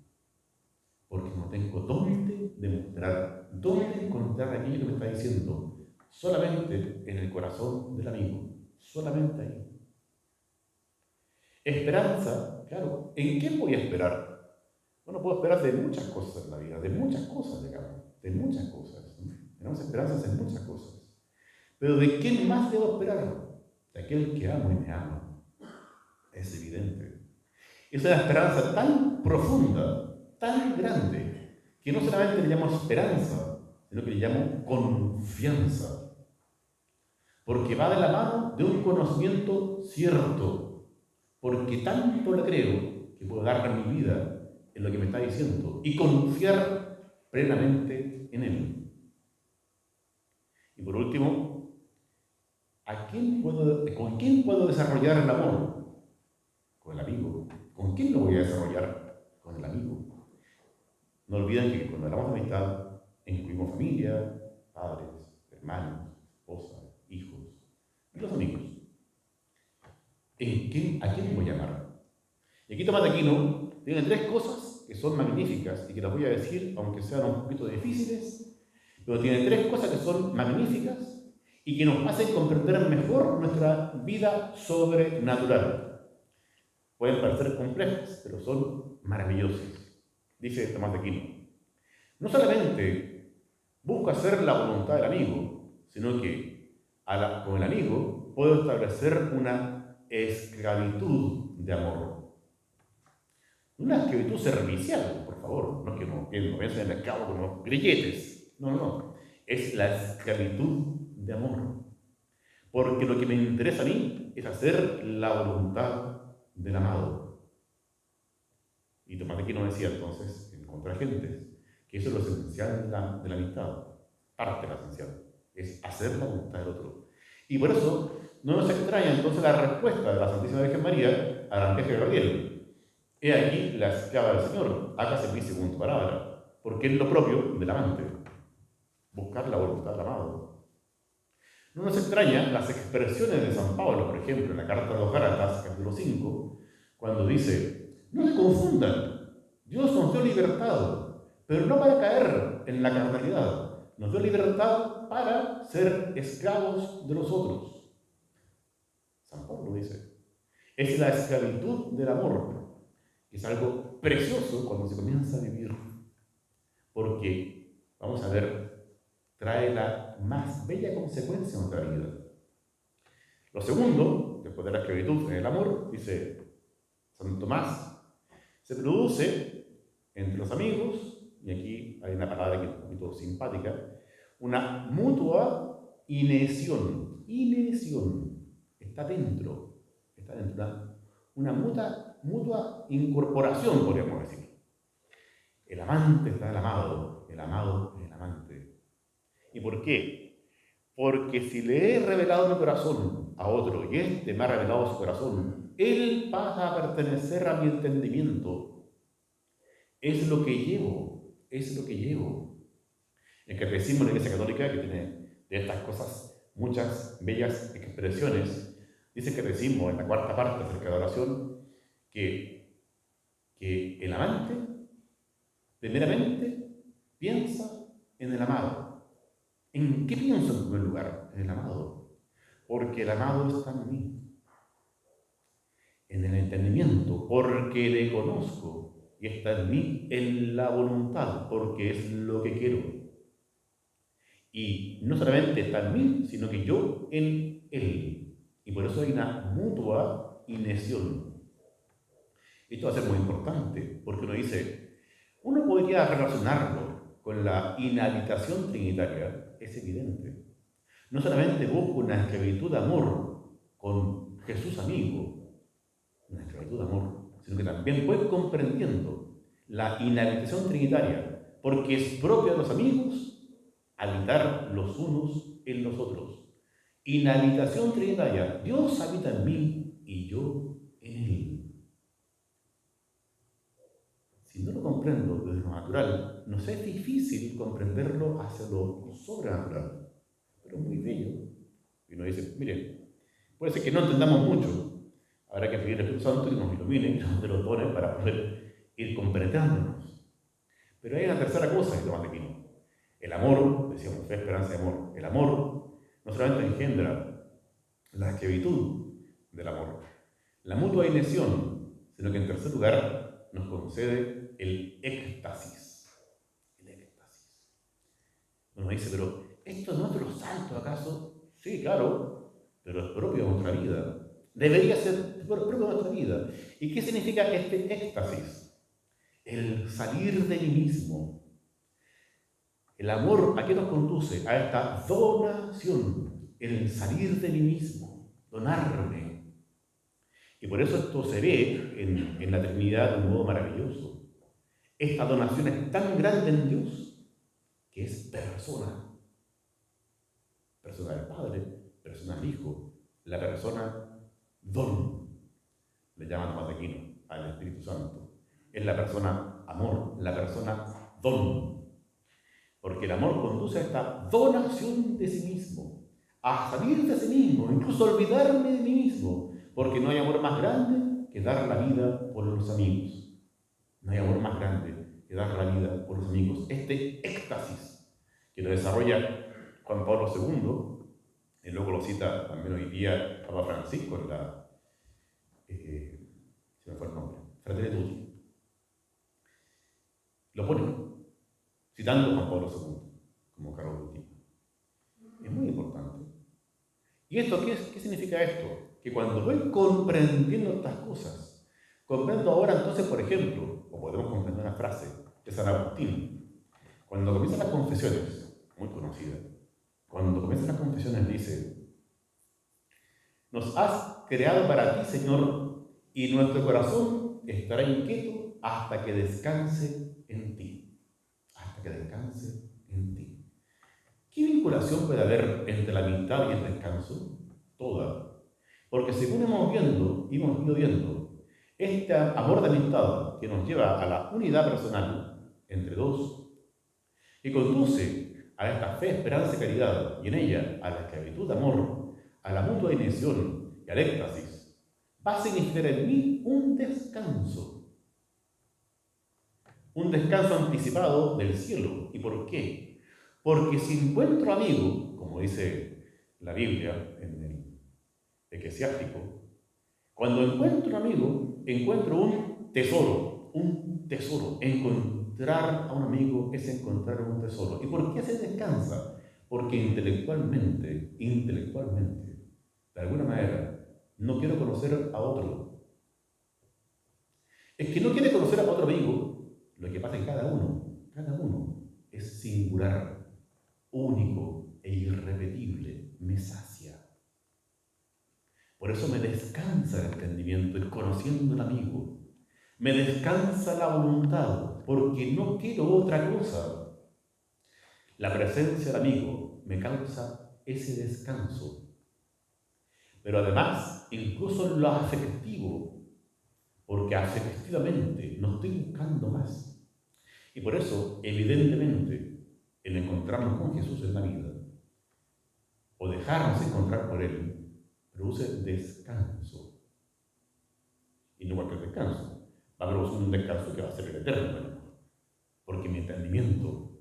porque no tengo dónde demostrar, dónde encontrar aquello que me está diciendo, solamente en el corazón del amigo, solamente ahí. Esperanza, claro, ¿en qué voy a esperar? Bueno, puedo esperar de muchas cosas en la vida, de muchas cosas, digamos, de muchas cosas. Tenemos esperanzas en muchas cosas. Pero ¿de quién más debo esperar? De aquel que amo y me ama. Es evidente. Es una esperanza tan profunda, tan grande, que no solamente le llamo esperanza, sino que le llamo confianza. Porque va de la mano de un conocimiento cierto. Porque tanto le creo que puedo dar mi vida en lo que me está diciendo y confiar plenamente en él. Y por último, ¿con quién puedo desarrollar el amor? Con el amigo. ¿Con quién lo voy a desarrollar? Con el amigo. No olviden que cuando hablamos de amistad, incluimos familia, padres, hermanos, esposa, hijos y los amigos. ¿A quién voy a amar? Y aquí Tomás de Aquino tiene tres cosas que son magníficas y que las voy a decir, aunque sean un poquito difíciles, pero tiene tres cosas que son magníficas y que nos hacen comprender mejor nuestra vida sobrenatural. Pueden parecer complejas, pero son maravillosas. Dice Tomás de Aquino: no solamente busco hacer la voluntad del amigo, sino que con el amigo puedo establecer una esclavitud de amor. Una esclavitud servicial, por favor, no es que no piensen en el esclavo como grilletes. No. Es la esclavitud de amor. Porque lo que me interesa a mí es hacer la voluntad del amado. Y Tomás de Aquino decía entonces, en Contragentes, que eso es lo esencial de la amistad, parte de la esencial, es hacer la voluntad del otro. Y por eso no nos extraña entonces la respuesta de la Santísima Virgen María al ángel Gabriel. He aquí la esclava del Señor, hágase en mí según tu palabra, porque es lo propio del amante, buscar la voluntad del amado. No nos extrañan las expresiones de San Pablo, por ejemplo, en la carta de los Gálatas, capítulo 5, cuando dice: no se confundan, Dios nos dio libertad, pero no para caer en la carnalidad, nos dio libertad para ser esclavos de los otros. San Pablo dice, es la esclavitud del amor, que es algo precioso cuando se comienza a vivir, porque, vamos a ver, trae la más bella consecuencia en nuestra vida. Lo segundo, después de la esclavitud en el amor, dice San Tomás, se produce entre los amigos, y aquí hay una palabra que es un poquito simpática, una mutua inesión. Inesión. Está dentro. Una mutua incorporación, podríamos decir. El amante está en el amado en el amante. ¿Y por qué? Porque si le he revelado mi corazón a otro y éste me ha revelado su corazón, él pasa a pertenecer a mi entendimiento. Es lo que llevo, es lo que llevo. El catecismo de la Iglesia Católica, que tiene de estas cosas muchas bellas expresiones, dice el catecismo en la cuarta parte acerca de la oración que el amante primeramente piensa en el amado. ¿En qué pienso en primer lugar? En el amado. Porque el amado está en mí. En el entendimiento, porque le conozco. Y está en mí en la voluntad, porque es lo que quiero. Y no solamente está en mí, sino que yo en él. Y por eso hay una mutua inesión. Esto va a ser muy importante, porque uno podría relacionarlo con la inhabitación trinitaria, es evidente. No solamente busco una esclavitud de amor con Jesús amigo, una esclavitud de amor, sino que también voy comprendiendo la inhabitación trinitaria, porque es propio de los amigos habitar los unos en los otros. Inhabitación trinitaria, Dios habita en mí y yo en Él. Si no lo comprendo desde lo natural, nos es difícil comprenderlo hacia lo sobrenatural, pero muy bello. Y uno dice, mire, puede ser que no entendamos mucho, habrá que pedir al Espíritu Santo que nos ilumine y nos lo pone para poder ir comprendiéndonos. Pero hay una tercera cosa que Tomás de Aquino. El amor, decíamos, fe, esperanza y amor. El amor no solamente engendra la esclavitud del amor, la mutua inesión, sino que en tercer lugar nos concede el éxtasis. El éxtasis. Uno dice, pero ¿esto no es de los santos acaso? Sí, claro, pero es propio de nuestra vida. Debería ser propio de nuestra vida. ¿Y qué significa este éxtasis? El salir de mí mismo. El amor, ¿a qué nos conduce? A esta donación, el salir de mí mismo, donarme. Y por eso esto se ve en la Trinidad de un modo maravilloso. Esta donación es tan grande en Dios que es persona. Persona del Padre, persona del Hijo, la persona don, le llaman Tomás de Aquino al Espíritu Santo. Es la persona amor, la persona don. Porque el amor conduce a esta donación de sí mismo, a salir de sí mismo, incluso olvidarme de mí mismo, porque no hay amor más grande que dar la vida por los amigos. No hay amor más grande que dar la vida por los amigos. Este éxtasis que lo desarrolla Juan Pablo II, y luego lo cita también hoy día Papa Francisco en la, se me fue el nombre, Fratelli Tutti. Lo pone citando a Juan Pablo II como Carlos último. Es muy importante. ¿Y esto qué significa esto? Que cuando voy comprendiendo estas cosas, comprendo ahora entonces, por ejemplo, o podemos comprender una frase de San Agustín, cuando comienzan las confesiones, muy conocida, cuando comienzan las confesiones dice: nos has creado para ti, Señor, y nuestro corazón estará inquieto hasta que descanse en ti. Hasta que descanse en ti. ¿Qué vinculación puede haber entre la amistad y el descanso? Toda. Porque según hemos ido viendo, este amor de amistad que nos lleva a la unidad personal entre dos, que conduce a esta fe, esperanza y caridad, y en ella a la esclavitud de amor, a la mutua inesión y al éxtasis, va a significar en mí un descanso. Un descanso anticipado del cielo. ¿Y por qué? Porque si encuentro amigo, como dice la Biblia en el Eclesiástico, cuando encuentro un amigo, encuentro un tesoro, un tesoro. Encontrar a un amigo es encontrar un tesoro. ¿Y por qué se descansa? Porque intelectualmente, de alguna manera, no quiero conocer a otro. Es que no quiere conocer a otro amigo. Lo que pasa en cada uno es singular, único e irrepetible, me sacia. Por eso me descansa el entendimiento, el conociendo al amigo. Me descansa la voluntad, porque no quiero otra cosa. La presencia del amigo me causa ese descanso. Pero además, incluso en lo afectivo, porque afectivamente no estoy buscando más. Y por eso, evidentemente, el encontrarnos con Jesús en la vida, o dejarnos encontrar por Él, produce descanso. Y no cualquier descanso, va a producir un descanso que va a ser el eterno, porque mi entendimiento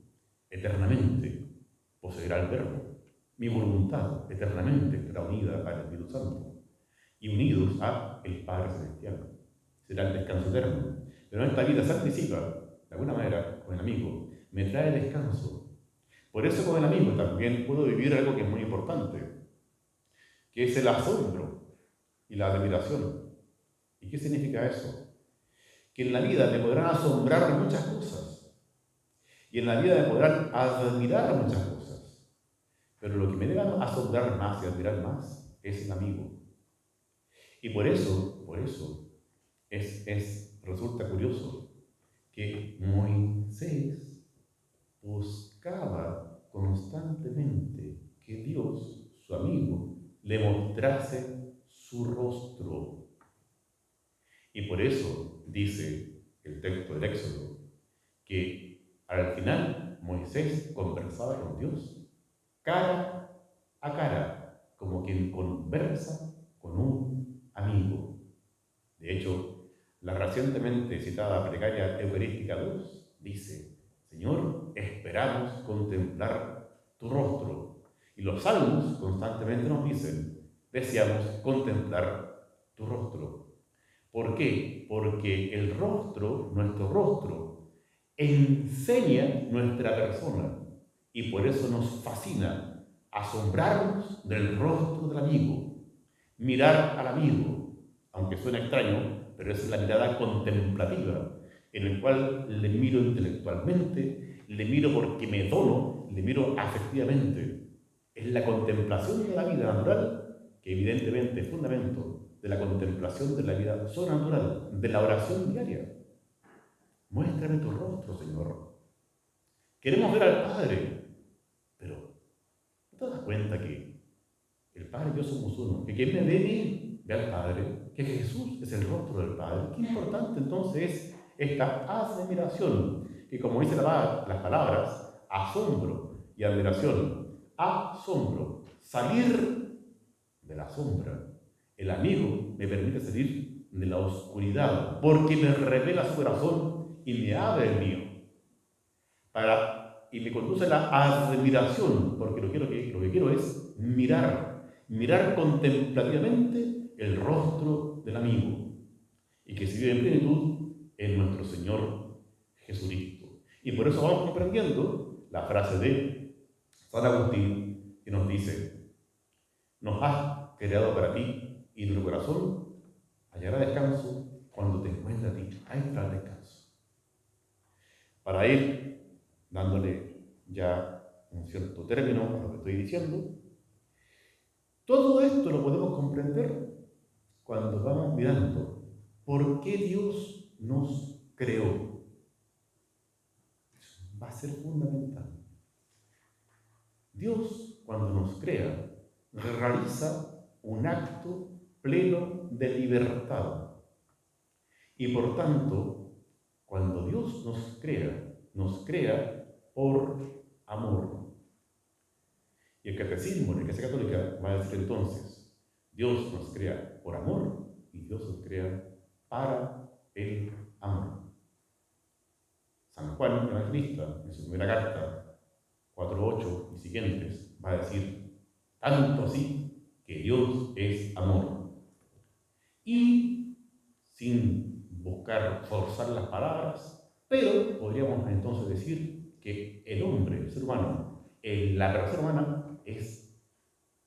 eternamente poseerá el Verbo, mi voluntad eternamente estará unida al Espíritu Santo y unidos a el Padre Celestial. Será el descanso eterno. Pero en esta vida se anticipa, de alguna manera, con el amigo, me trae descanso. Por eso con el amigo también puedo vivir algo que es muy importante, que es el asombro y la admiración. ¿Y qué significa eso? que en la vida me podrán asombrar muchas cosas y en la vida me podrán admirar muchas cosas, pero lo que me debe asombrar más y admirar más es el amigo. Y por eso resulta curioso que Moisés buscaba constantemente que Dios, su amigo, le mostrase su rostro. Y por eso dice el texto del Éxodo que al final Moisés conversaba con Dios cara a cara, como quien conversa con un amigo. De hecho, la recientemente citada plegaria eucarística 2 dice: Señor, esperamos contemplar tu rostro. Y los salmos constantemente nos dicen: deseamos contemplar tu rostro. ¿Por qué? Porque el rostro, nuestro rostro, enseña nuestra persona y por eso nos fascina asombrarnos del rostro del amigo, mirar al amigo, aunque suene extraño, pero es la mirada contemplativa, en el cual le miro intelectualmente, le miro porque me dono, le miro afectivamente. Es la contemplación de la vida natural que evidentemente es fundamento de la contemplación de la vida sobrenatural, de la oración diaria. Muéstrame tu rostro, Señor. Queremos ver al Padre, pero ¿no te das cuenta que el Padre y yo somos uno? Que quien me ve bien, ve al Padre, que Jesús es el rostro del Padre. Qué importante entonces es esta admiración, que como dice las palabras, asombro y admiración. Asombro, salir de la sombra. El amigo me permite salir de la oscuridad, porque me revela su corazón y me abre el mío. Y me conduce a la admiración, porque lo que quiero es mirar contemplativamente el rostro del amigo, y que se vive en plenitud en nuestro Señor Jesucristo. Y por eso vamos comprendiendo la frase de San Agustín, que nos dice: nos has creado para ti, y nuestro corazón hallará descanso cuando te encuentre a ti. Ahí está el descanso. Para ir dándole ya un cierto término a lo que estoy diciendo, todo esto lo podemos comprender cuando vamos mirando por qué Dios nos creó. Va a ser fundamental. Dios, cuando nos crea, realiza un acto pleno de libertad. Y por tanto, cuando Dios nos crea por amor. Y el catecismo de la Iglesia Católica va a decir entonces: Dios nos crea por amor y Dios nos crea para el amor. San Juan Evangelista, en su primera carta 4:8 y siguientes, va a decir: tanto así que Dios es amor. Y sin buscar forzar las palabras, pero podríamos entonces decir que el hombre, el ser humano, la persona humana es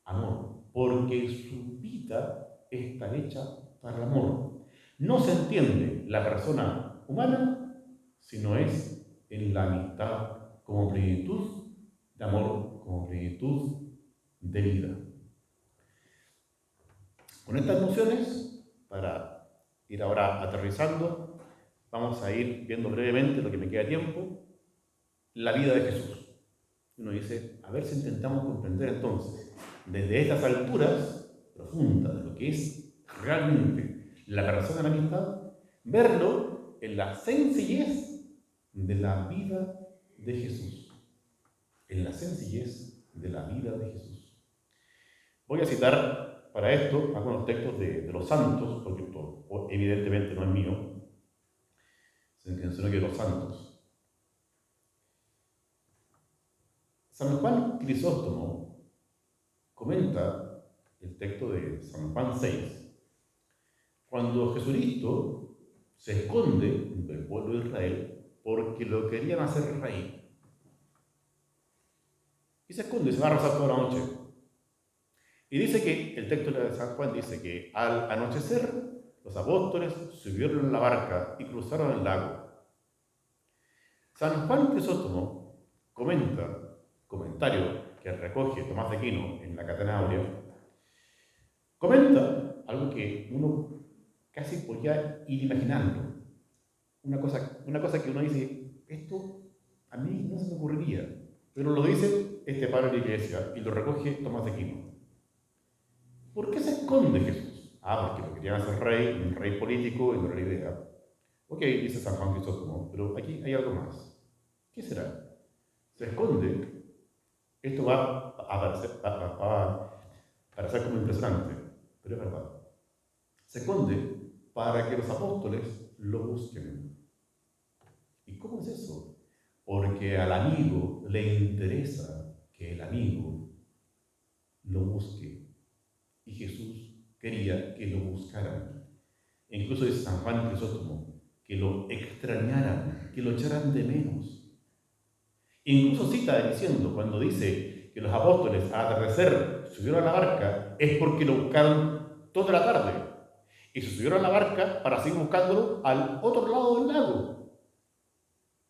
amor, porque su vida está hecha para el amor. No se entiende la persona humana si no es en la amistad como plenitud de amor, como plenitud de vida. Con estas nociones, para ir ahora aterrizando, vamos a ir viendo brevemente, lo que me queda tiempo, la vida de Jesús. Uno dice: a ver si intentamos comprender entonces, desde estas alturas profundas de lo que es realmente la persona de la amistad, verlo en la sencillez de la vida de Jesús. En la sencillez de la vida de Jesús. Voy a citar para esto algunos textos de los santos, porque esto evidentemente no es mío, sino que de los santos. San Juan Crisóstomo comenta el texto de San Juan 6, cuando Jesucristo se esconde del pueblo de Israel porque lo querían hacer rey. Y se esconde y se va a rezar toda la noche. Y dice que, el texto de San Juan dice que al anochecer los apóstoles subieron en la barca y cruzaron el lago. San Juan Crisóstomo comentario que recoge Tomás de Aquino en la Catena Áurea, comenta algo que uno casi podía ir imaginando. Una cosa que uno dice, esto a mí no se me ocurriría, pero lo dice este padre de la iglesia y lo recoge Tomás de Aquino. ¿Por qué se esconde Jesús? Porque lo querían hacer rey, un rey político, y no era la idea. Ok, dice San Juan Crisóstomo, pero aquí hay algo más. ¿Qué será? Se esconde. Esto va a parecer como impresionante, pero es verdad. Se esconde para que los apóstoles lo busquen. ¿Y cómo es eso? Porque al amigo le interesa que el amigo lo busque. Y Jesús quería que lo buscaran. E incluso dice San Juan Crisóstomo, que lo extrañaran, que lo echaran de menos. E incluso cita diciendo, cuando dice que los apóstoles al atardecer subieron a la barca, es porque lo buscaron toda la tarde. Y se subieron a la barca para seguir buscándolo al otro lado del lago.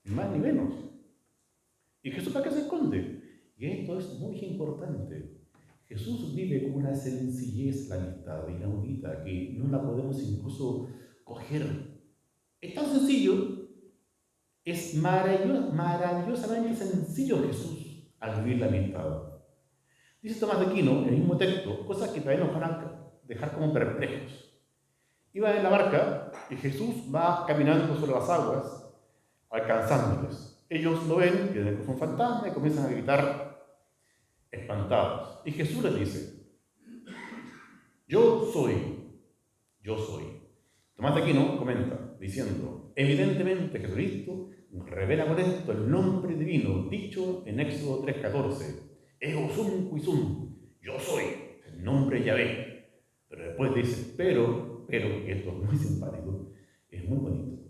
Ni más ni menos. ¿Y Jesús para qué se esconde? Y esto es muy importante. Jesús vive con una sencillez la amistad inaudita que no la podemos incluso coger. Es tan sencillo, es maravillosamente sencillo Jesús al vivir la amistad. Dice Tomás de Aquino en el mismo texto cosas que también nos van a dejar como perplejos. Iba en la barca y Jesús va caminando sobre las aguas, alcanzándoles. Ellos lo ven, piensan que es un fantasma y comienzan a gritar espantados. Y Jesús les dice, yo soy. Tomás de Aquino comenta, diciendo, evidentemente Jesucristo revela con esto el nombre divino, dicho en Éxodo 3:14, ego sum qui sum, yo soy, el nombre de Yahvé. Pero después dice, pero, y esto es muy simpático, es muy bonito.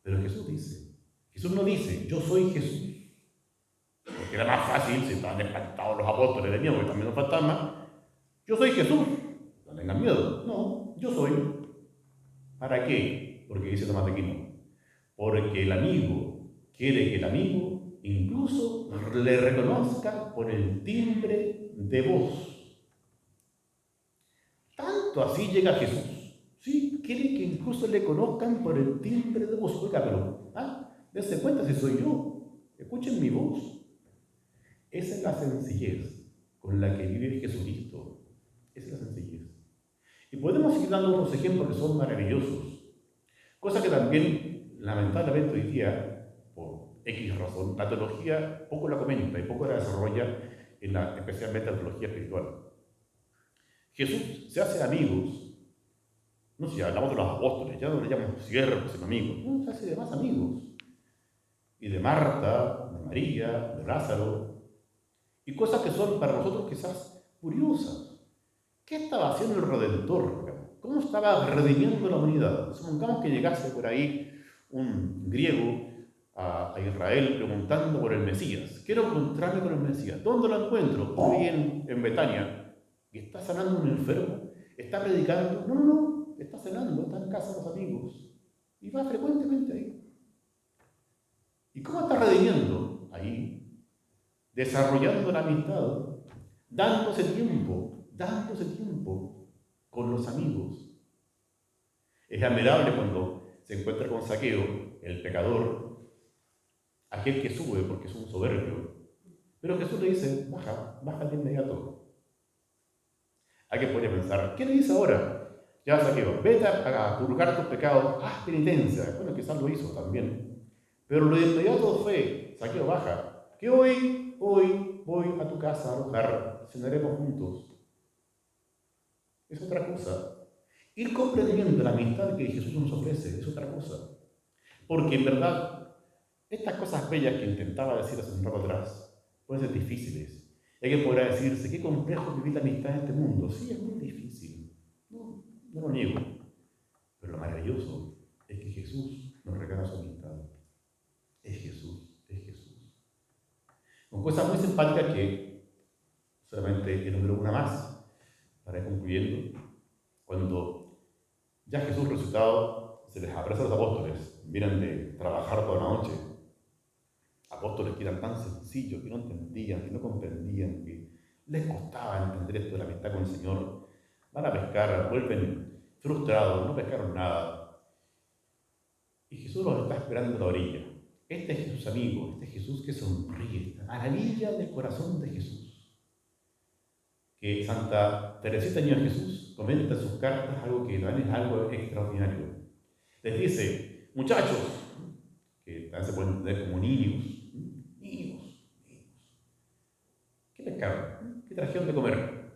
Pero Jesús no dice, yo soy Jesús. Porque era más fácil, si estaban espantados los apóstoles de miedo, que también los fantasmas, yo soy Jesús, no tengan miedo. No, yo soy. ¿Para qué? Porque dice Tomás de Aquino, porque el amigo quiere que el amigo incluso le reconozca por el timbre de voz. Tanto así llega Jesús. Sí, quiere que incluso le conozcan por el timbre de voz. Oiga, pero, dense cuenta si soy yo. Escuchen mi voz. Esa es la sencillez con la que vive Jesucristo. Esa es la sencillez. Y podemos seguir dando unos ejemplos que son maravillosos. Cosa que también, lamentablemente hoy día, por X razón, la teología poco la comenta y poco la desarrolla, especialmente la teología espiritual. Jesús se hace amigos, no sé, si hablamos de los apóstoles, ya no le llamamos siervos sino amigos, no, se hace de más amigos. Y de Marta, de María, de Lázaro, y cosas que son para nosotros quizás curiosas. ¿Qué estaba haciendo el Redentor? ¿Cómo estaba redimiendo la humanidad? Supongamos que llegase por ahí un griego a Israel preguntando por el Mesías. Quiero encontrarme con el Mesías. ¿Dónde lo encuentro? Estoy en Betania. ¿Y está sanando un enfermo? ¿Está predicando? No. Está cenando, está en casa de los amigos. Y va frecuentemente ahí. ¿Y cómo está redimiendo? Ahí. Desarrollando la amistad, dándose tiempo con los amigos. Es admirable cuando se encuentra con Zaqueo, el pecador, aquel que sube porque es un soberbio. Pero Jesús le dice, baja de inmediato. Alguien podría pensar, ¿qué le dice ahora? Ya Zaqueo, vete a purgar tus pecados, haz penitencia. Bueno, quizás lo hizo también. Pero lo de inmediato fue, Zaqueo, baja, que hoy voy a tu casa a alojar, cenaremos juntos. Es otra cosa. Ir comprendiendo la amistad que Jesús nos ofrece es otra cosa. Porque en verdad, estas cosas bellas que intentaba decir hace un rato atrás pueden ser difíciles. Y alguien podrá decirse, qué complejo es vivir la amistad en este mundo. Sí, es muy difícil. No lo niego. Pero lo maravilloso es que Jesús nos regala su amistad. Es Jesús. Con cosas muy simpáticas que solamente enumero una más para ir concluyendo. Cuando ya Jesús resucitado se les aparece a los apóstoles, vienen de trabajar toda la noche, apóstoles que eran tan sencillos, que no entendían, que no comprendían, que les costaba entender esto de la amistad con el Señor, van a pescar, vuelven frustrados, no pescaron nada, y Jesús los está esperando a la orilla. Este es Jesús amigo, este es Jesús que sonríe, esta maravilla del corazón de Jesús. Que Santa Teresita Niño Jesús comenta en sus cartas algo que también es algo extraordinario. Les dice, muchachos, que también se pueden entender como niños, ¿qué pescaron? ¿Qué trajeron de comer?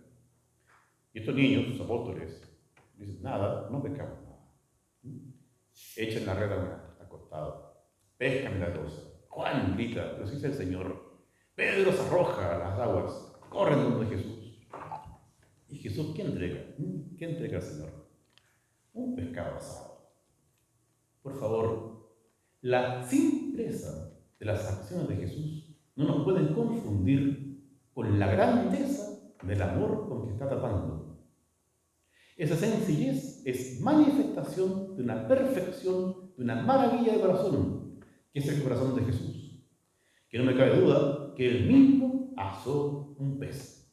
Y estos niños, sus apóstoles, dicen, nada, no pescamos nada. Echen la red al costado. Pesca milagrosa. Juan grita, pero si es el Señor. Pedro se arroja a las aguas, corren donde Jesús. ¿Y Jesús qué entrega? ¿Qué entrega al Señor? Un pescado asado. Por favor, la simpleza de las acciones de Jesús no nos pueden confundir con la grandeza del amor con que está tratando. Esa sencillez es manifestación de una perfección, de una maravilla de corazón, que es el corazón de Jesús. Que no me cabe duda que Él mismo asó un pez.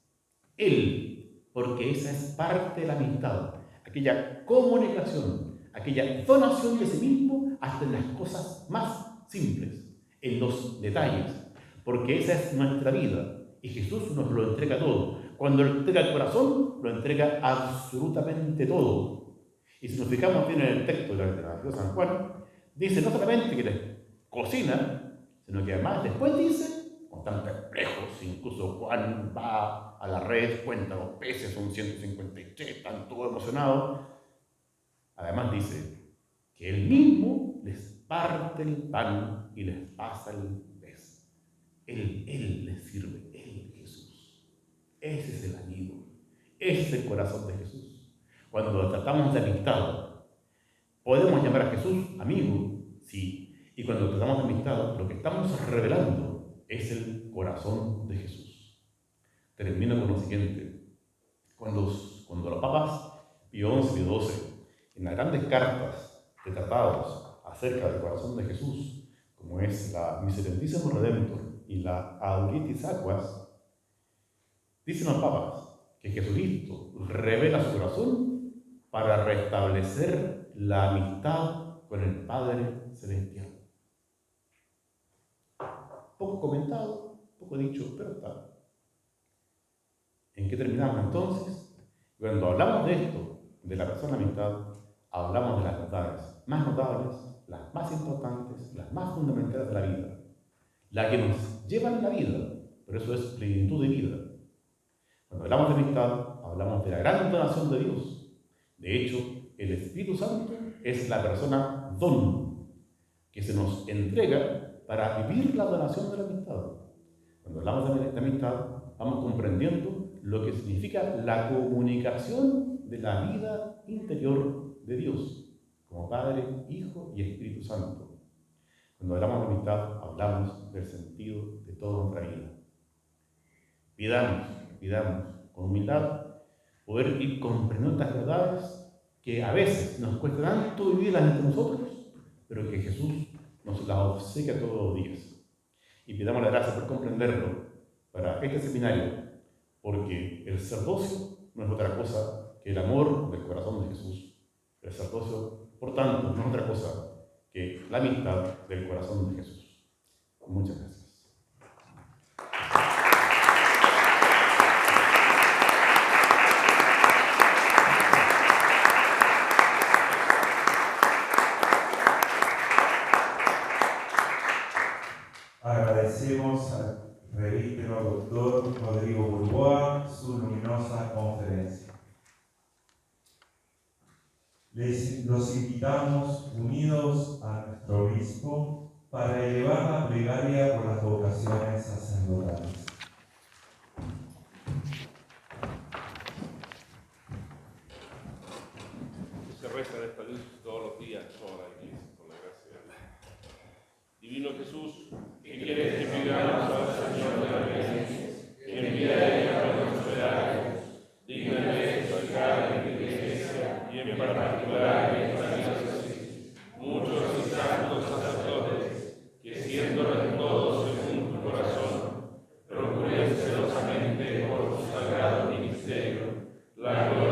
Él, porque esa es parte de la amistad, aquella comunicación, aquella donación de sí mismo hasta en las cosas más simples, en los detalles, porque esa es nuestra vida y Jesús nos lo entrega todo. Cuando Él entrega el corazón, lo entrega absolutamente todo. Y si nos fijamos bien en el texto del Evangelio de San Juan, dice no solamente que les cocina, sino que además después dice, con tan perplejos, incluso Juan va a la red, cuenta los peces, son 153, están todos emocionados. Además dice que Él mismo les parte el pan y les pasa el pez. Él les sirve, Él, Jesús. Ese es el amigo, ese es el corazón de Jesús. Cuando tratamos de amistad, podemos llamar a Jesús amigo, sí. Y cuando tratamos de amistad, lo que estamos revelando es el corazón de Jesús. Termino con lo siguiente. Cuando los papas Pío XI y Pío XII, en las grandes cartas de tratados acerca del corazón de Jesús, como es la Miserentísimo Redentor y la Auritis Aquas, dicen los papas que Jesucristo revela su corazón para restablecer la amistad con el Padre Celestial. Poco comentado, poco dicho, pero está. ¿En qué terminamos entonces? Cuando hablamos de esto, de la persona amistad, hablamos de las verdades más notables, las más importantes, las más fundamentales de la vida, la que nos llevan la vida, por eso es plenitud de vida. Cuando hablamos de amistad, hablamos de la gran donación de Dios. De hecho, el Espíritu Santo es la persona don que se nos entrega para vivir la donación de la amistad. Cuando hablamos de amistad, vamos comprendiendo lo que significa la comunicación de la vida interior de Dios, como Padre, Hijo y Espíritu Santo. Cuando hablamos de amistad, hablamos del sentido de toda nuestra vida. Pidamos con humildad poder ir comprendiendo estas verdades que a veces nos cuesta tanto vivirlas entre nosotros, pero que Jesús nos las obsequia todos los días. Y pidamos la gracia por comprenderlo para este seminario, porque el sacerdocio no es otra cosa que el amor del corazón de Jesús. El sacerdocio, por tanto, no es otra cosa que la amistad del corazón de Jesús. Muchas gracias.
Agradecemos al presbítero doctor Rodrigo Burboa su luminosa conferencia. Los invitamos unidos a nuestro obispo para elevar la plegaria por las vocaciones sacerdotales.
Se reza en esta luz todos los días, toda la iglesia, por la gracia de Dios. Divino Jesús, que quieres que pidamos al Señor de las bienes, que envíe a nuestros pedazos, digna de explicar en la iglesia la gloria